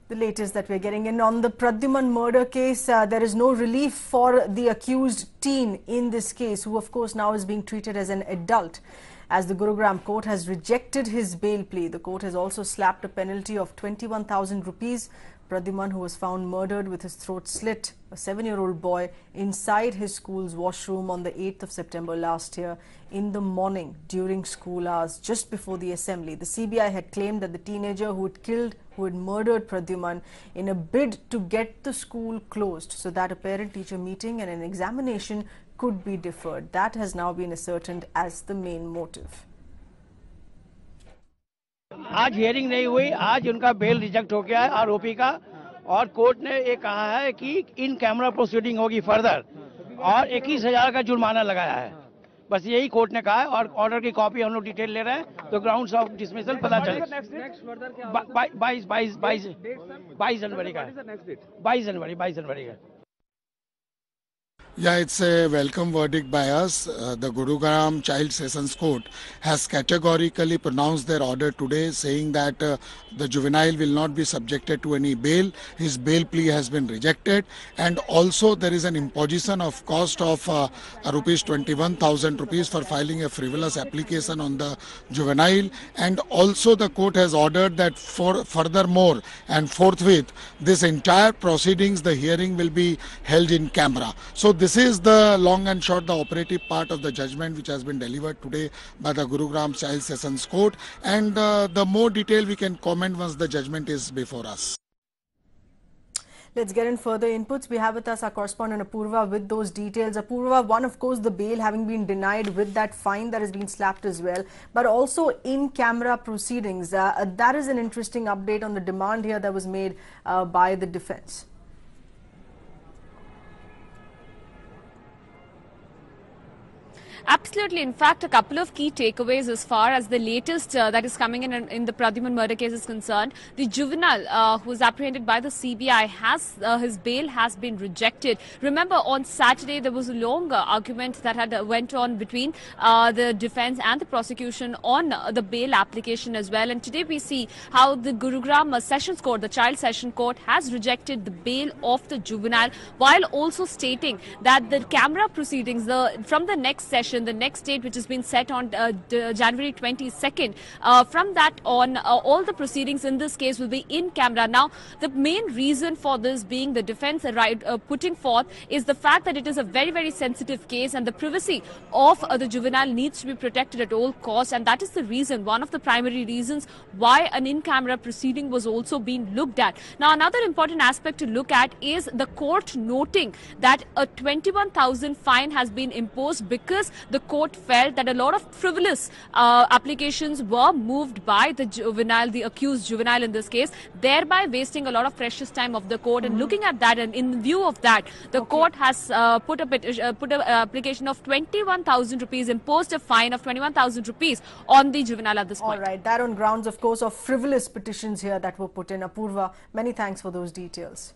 The latest that we're getting in on the Pradhyumn murder case, there is no relief for the accused teen in this case, who of course now is being treated as an adult. As the Gurugram court has rejected his bail plea, the court has also slapped a penalty of 21,000 rupees. Pradhyumn, who was found murdered with his throat slit, a 7-year-old boy, inside his school's washroom on the 8th of September last year in the morning during school hours just before the assembly. The CBI had claimed that the teenager who had murdered Pradhyumn in a bid to get the school closed so that a parent-teacher meeting and an examination could be deferred. That has now been ascertained as the main motive. आज hearing नहीं हुई, आज उनका bell reject हो गया है आरोपी का, और कोर्ट ने ये कहा है कि इन कैमरा प्रोसीडिंग होगी फर्दर और 21,000 का जुर्माना लगाया है। बस यही कोर्ट ने कहा है और ऑर्डर की कॉपी हम लोग डिटेल ले रहे हैं तो ग्राउंड्स ऑफ डिसमिसल पता चले। 22 जनवरी का, 22 जनवरी का। Yeah, it's a welcome verdict by us. The Gurugram Child Sessions Court has categorically pronounced their order today, saying that the juvenile will not be subjected to any bail. His bail plea has been rejected, and also there is an imposition of cost of rupees 21,000 rupees for filing a frivolous application on the juvenile. And also the court has ordered that furthermore and forthwith, this entire proceedings, the hearing will be held in camera. So this is the long and short, the operative part of the judgment which has been delivered today by the Gurugram Child Sessions Court, and the more detail we can comment once the judgment is before us. Let's get in further inputs. We have with us our correspondent Apurva with those details. Apurva, one, of course, the bail having been denied with that fine that has been slapped as well, but also in-camera proceedings. That is an interesting update on the demand here that was made by the defense. Absolutely. In fact, a couple of key takeaways as far as the latest that is coming in the Pradhyumn murder case is concerned. The juvenile who was apprehended by the CBI his bail has been rejected. Remember, on Saturday there was a long argument that had went on between the defense and the prosecution on the bail application as well. And today we see how the Gurugram Sessions Court, the Child Session Court, has rejected the bail of the juvenile, while also stating that the camera proceedings from the next session, the next date which has been set on January 22nd, from that on all the proceedings in this case will be in camera. Now, the main reason for this being the defense putting forth is the fact that it is a very, very sensitive case and the privacy of the juvenile needs to be protected at all costs, and that is the reason, one of the primary reasons why an in-camera proceeding was also being looked at. Now, another important aspect to look at is the court noting that a 21,000 fine has been imposed because the court felt that a lot of frivolous applications were moved by the juvenile, the accused juvenile in this case, thereby wasting a lot of precious time of the court. And looking at that, and in view of that, the court has put an application of 21,000 rupees, imposed a fine of 21,000 rupees on the juvenile at this point. All right, that on grounds, of course, of frivolous petitions here that were put in. Apurva, many thanks for those details.